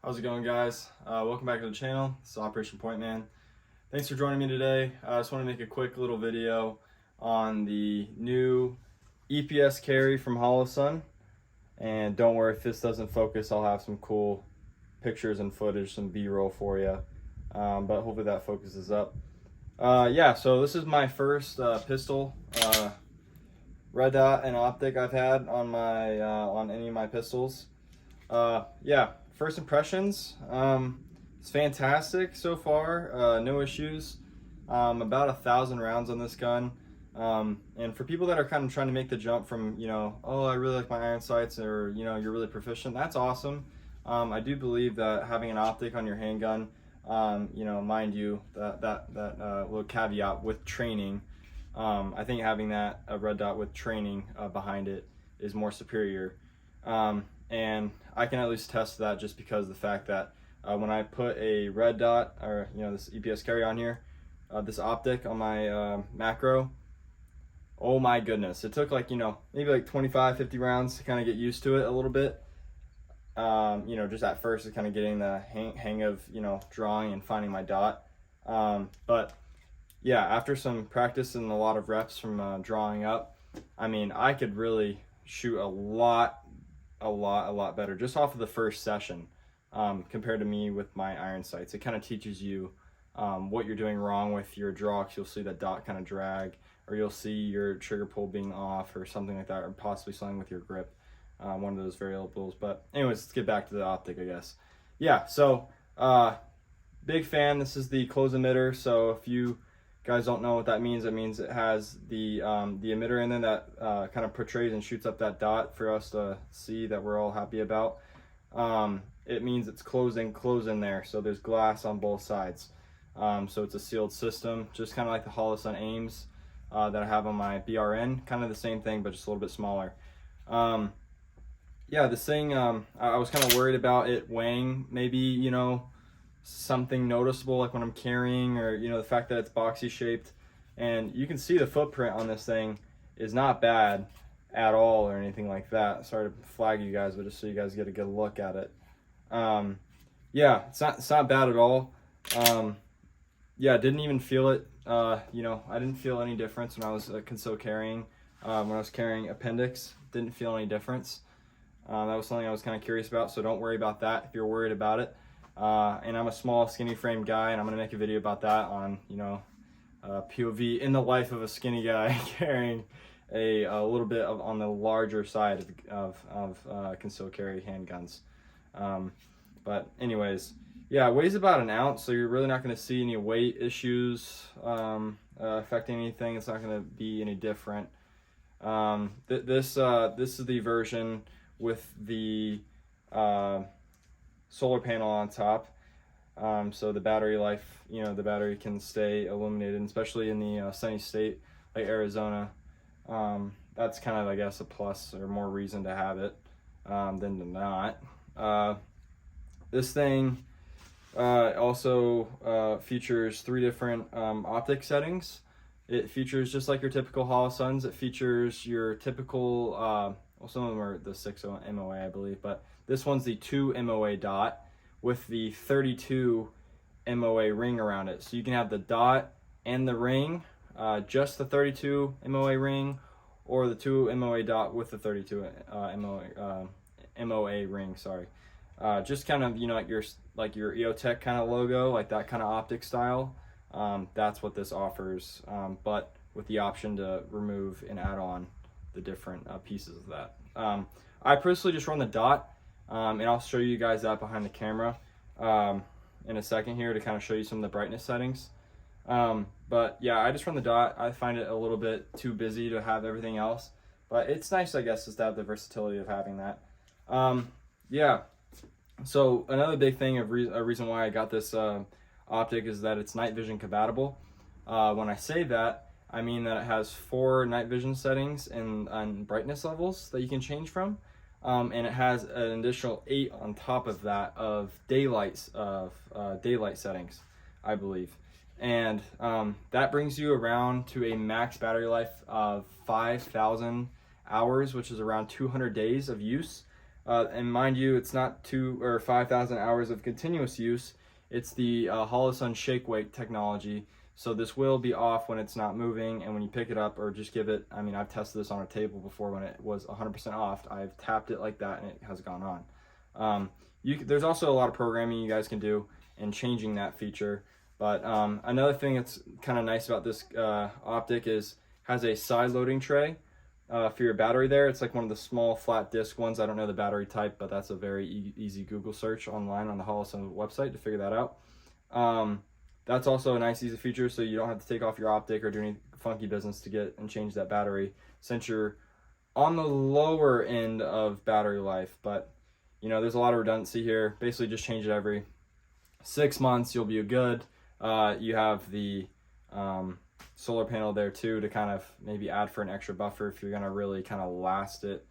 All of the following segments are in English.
How's it going, guys? Welcome back to the channel. This is Operation Point Man. Thanks for joining me today. I just want to make a quick little video on the new EPS Carry from Holosun. And don't worry if this doesn't focus, I'll have some cool pictures and footage, some B-roll for you. But hopefully that focuses up. Yeah, so this is my first pistol red dot and optic I've had on my on any of my pistols. Yeah, first impressions, it's fantastic so far. No issues. About 1,000 rounds on this gun. And for people that are kind of trying to make the jump from, oh, I really like my iron sights, or, you're really proficient, that's awesome. I do believe that having an optic on your handgun, mind you, that little caveat with training, I think having a red dot with training behind it is more superior. And I can at least test that just because of the fact that when I put a red dot, or this EPS Carry on here, this optic on my macro, oh my goodness, it took maybe like 25-50 rounds to kind of get used to it a little bit. Just at first it's kind of getting the hang of drawing and finding my dot. But yeah, after some practice and a lot of reps from drawing up, I mean, I could really shoot a lot better just off of the first session compared to me with my iron sights. It kind of teaches you what you're doing wrong with your draw, because you'll see that dot kind of drag, or you'll see your trigger pull being off or something like that, or possibly something with your grip, one of those variables. But anyways, let's get back to the optic, I guess. Yeah, so big fan. This is the closed emitter, so if you guys don't know what that means, it means it has the emitter in there that kind of portrays and shoots up that dot for us to see, that we're all happy about. It means it's closing there, so there's glass on both sides. So it's a sealed system, just kind of like the Holosun Aims that I have on my BRN, kind of the same thing, but just a little bit smaller. Yeah, this thing, I was kind of worried about it weighing maybe, something noticeable, like when I'm carrying, or the fact that it's boxy shaped. And you can see the footprint on this thing is not bad at all or anything like that. Sorry to flag you guys, but just so you guys get a good look at it. Yeah, it's not bad at all. Yeah, didn't even feel it. I didn't feel any difference when I was concealed carrying. When I was carrying appendix, didn't feel any difference. That was something I was kind of curious about, so don't worry about that if you're worried about it. And I'm a small, skinny frame guy, and I'm going to make a video about that on, POV in the life of a skinny guy carrying a little bit on the larger side of concealed carry handguns. But anyways, yeah, it weighs about an ounce, so you're really not going to see any weight issues affecting anything. It's not going to be any different. This is the version with the solar panel on top, so the battery life, the battery can stay illuminated, especially in the sunny state like Arizona. That's kind of, I guess, a plus or more reason to have it than to not. This thing also features 3 different optic settings. It features just like your typical Holosuns. It features your typical, well, some of them are the 6 MOA, I believe, but this one's the 2 MOA dot with the 32 MOA ring around it. So you can have the dot and the ring, just the 32 MOA ring, or the 2 MOA dot with the 32 MOA ring, sorry. Just kind of, like your EOTech kind of logo, like that kind of optic style. That's what this offers, but with the option to remove and add on the different pieces of that. I personally just run the dot, and I'll show you guys that behind the camera in a second here to kind of show you some of the brightness settings. But yeah, I just run the dot. I find it a little bit too busy to have everything else, but it's nice, I guess, just to have the versatility of having that. Yeah, so another big thing, a reason why I got this optic is that it's night vision compatible. When I say that, I mean that it has 4 night vision settings and brightness levels that you can change from, and it has an additional 8 on top of that of daylight settings, I believe. And that brings you around to a max battery life of 5,000 hours, which is around 200 days of use. And mind you, it's not 2 or 5,000 hours of continuous use. It's the Holosun shake weight technology. So this will be off when it's not moving, and when you pick it up or just give it, I mean, I've tested this on a table before when it was 100% off. I've tapped it like that and it has gone on. There's also a lot of programming you guys can do in changing that feature. But another thing that's kind of nice about this optic is has a side loading tray for your battery there. It's like one of the small flat disc ones. I don't know the battery type, but that's a very easy Google search online on the Holosun website to figure that out. That's also a nice easy feature, so you don't have to take off your optic or do any funky business to get and change that battery, since you're on the lower end of battery life. But you know, there's a lot of redundancy here. Basically just change it every 6 months, you'll be good. You have the solar panel there too to kind of maybe add for an extra buffer if you're gonna really kind of last it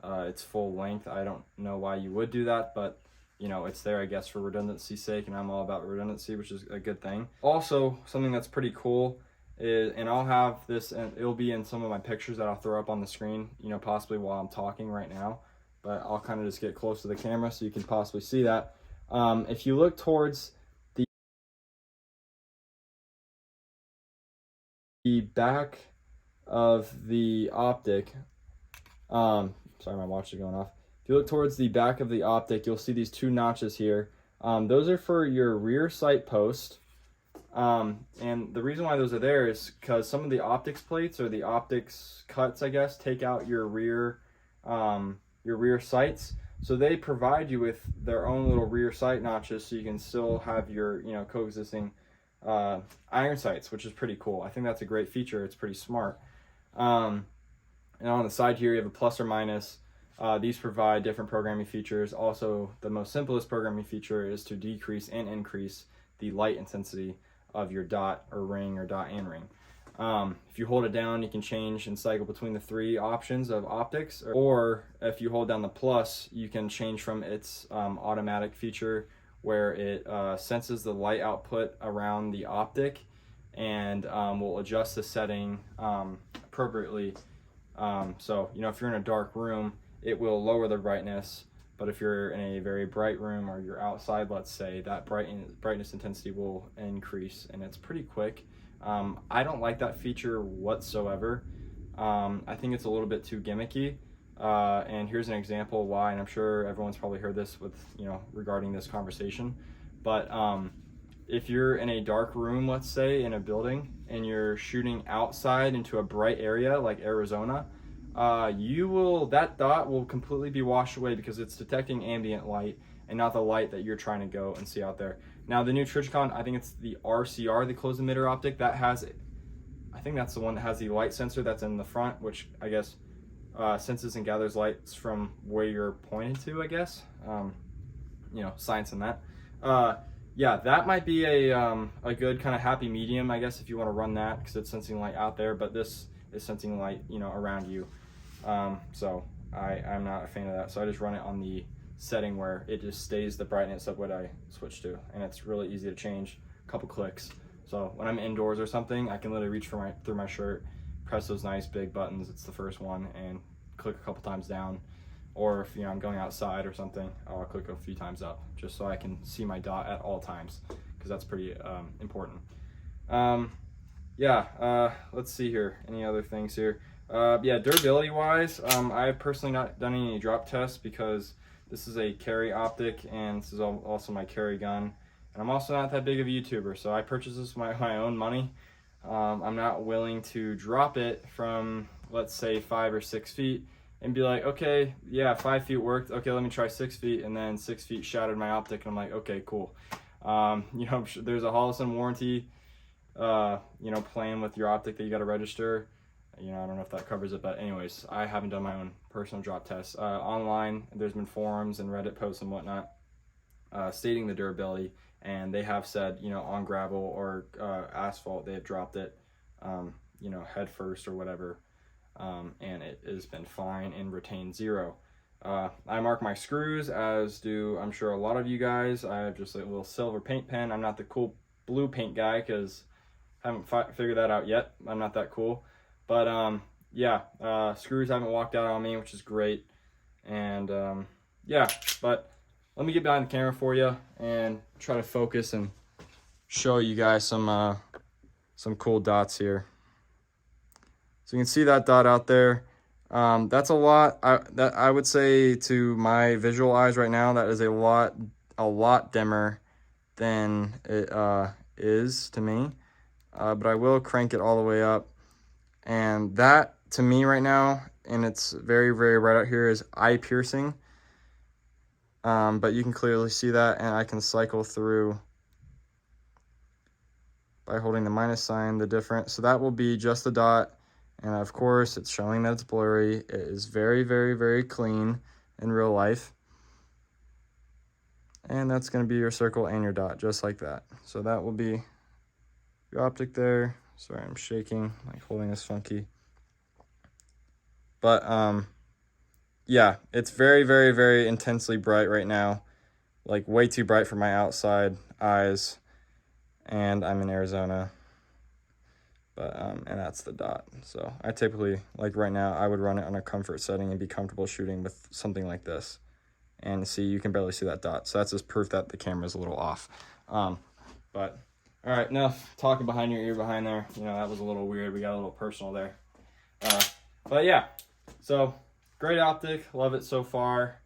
its full length. I don't know why you would do that, but you know, it's there, I guess, for redundancy's sake, and I'm all about redundancy, which is a good thing. Also, something that's pretty cool is, and I'll have this, and it'll be in some of my pictures that I'll throw up on the screen, you know, possibly while I'm talking right now, but I'll kind of just get close to the camera so you can possibly see that. If you look towards the back of the optic, sorry, my watch is going off. If you look towards the back of the optic, you'll see these 2 notches here. Those are for your rear sight post. And the reason why those are there is because some of the optics plates or the optics cuts, I guess, take out your rear sights. So they provide you with their own little rear sight notches, so you can still have your, you know, coexisting iron sights, which is pretty cool. I think that's a great feature. It's pretty smart. And on the side here, you have a plus or minus. These provide different programming features. Also, the most simplest programming feature is to decrease and increase the light intensity of your dot or ring or dot and ring. If you hold it down, you can change and cycle between the 3 options of optics, or if you hold down the plus, you can change from its automatic feature where it senses the light output around the optic and will adjust the setting appropriately. So, you know, if you're in a dark room, it will lower the brightness, but if you're in a very bright room or you're outside, let's say, that brightness intensity will increase, and it's pretty quick. I don't like that feature whatsoever. I think it's a little bit too gimmicky. And here's an example why, and I'm sure everyone's probably heard this with, you know, regarding this conversation, but if you're in a dark room, let's say, in a building, and you're shooting outside into a bright area like Arizona, that dot will completely be washed away because it's detecting ambient light and not the light that you're trying to go and see out there. Now, the new Trijicon, I think it's the RCR, the closed emitter optic, that has, I think that's the one that has the light sensor that's in the front, which I guess senses and gathers lights from where you're pointing to, I guess. You know, science in that. Yeah, that might be a good kind of happy medium, I guess, if you want to run that, because it's sensing light out there, but this is sensing light, you know, around you. So I'm not a fan of that. So I just run it on the setting where it just stays the brightness of what I switch to, and it's really easy to change, a couple clicks. So when I'm indoors or something, I can literally reach through my shirt, press those nice big buttons, it's the first one, and click a couple times down. Or if, you know, I'm going outside or something, I'll click a few times up just so I can see my dot at all times, because that's pretty important. Let's see here, any other things here. Yeah, durability wise, I've personally not done any drop tests because this is a carry optic, and this is also my carry gun, and I'm also not that big of a YouTuber, so I purchased this with my own money. I'm not willing to drop it from, let's say, 5 or 6 feet and be like, okay, yeah, 5 feet worked, okay, let me try 6 feet, and then 6 feet shattered my optic, and I'm like, okay, cool. You know, there's a Holosun warranty, you know, plan with your optic that you got to register. You know, I don't know if that covers it, but anyways, I haven't done my own personal drop tests. Online, there's been forums and Reddit posts and whatnot stating the durability, and they have said, you know, on gravel or asphalt, they have dropped it, you know, head first or whatever, and it has been fine and retained 0. I mark my screws, as do I'm sure a lot of you guys. I have just a little silver paint pen. I'm not the cool blue paint guy because I haven't figured that out yet. I'm not that cool. But yeah, screws haven't walked out on me, which is great. And yeah, but let me get behind the camera for you and try to focus and show you guys some cool dots here. So you can see that dot out there. That's a lot. That I would say to my visual eyes right now, that is a lot dimmer than it is to me. But I will crank it all the way up. And that, to me right now, and it's very, very bright out here, is eye piercing. But you can clearly see that, and I can cycle through by holding the minus sign, the difference. So that will be just the dot. And of course, it's showing that it's blurry. It is very, very, very clean in real life. And that's going to be your circle and your dot, just like that. So that will be your optic there. Sorry, I'm shaking, like holding this funky. But yeah, it's very, very, very intensely bright right now. Like way too bright for my outside eyes. And I'm in Arizona. But and that's the dot. So I typically, like right now, I would run it on a comfort setting and be comfortable shooting with something like this. And see, you can barely see that dot. So that's just proof that the camera's a little off. But all right, enough talking behind your ear behind there. You know, that was a little weird. We got a little personal there. But yeah, so great optic. Love it so far.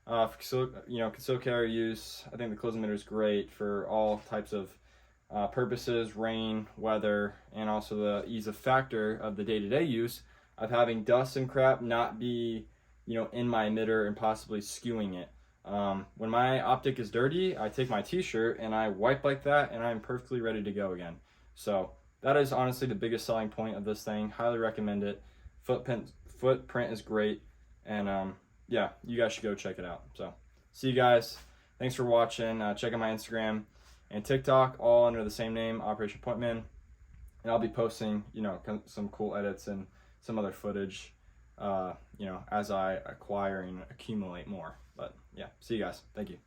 Concealed carry use. I think the closed emitter is great for all types of purposes, rain, weather, and also the ease of factor of the day-to-day use of having dust and crap not be, in my emitter and possibly skewing it. When my optic is dirty, I take my t-shirt and I wipe like that, and I'm perfectly ready to go again. So that is honestly the biggest selling point of this thing. Highly recommend it. Footprint is great, and yeah, you guys should go check it out. So see you guys. Thanks for watching. Check out my Instagram and TikTok, all under the same name, Operation Pointman. And I'll be posting, some cool edits and some other footage, as I acquire and accumulate more. But yeah, see you guys. Thank you.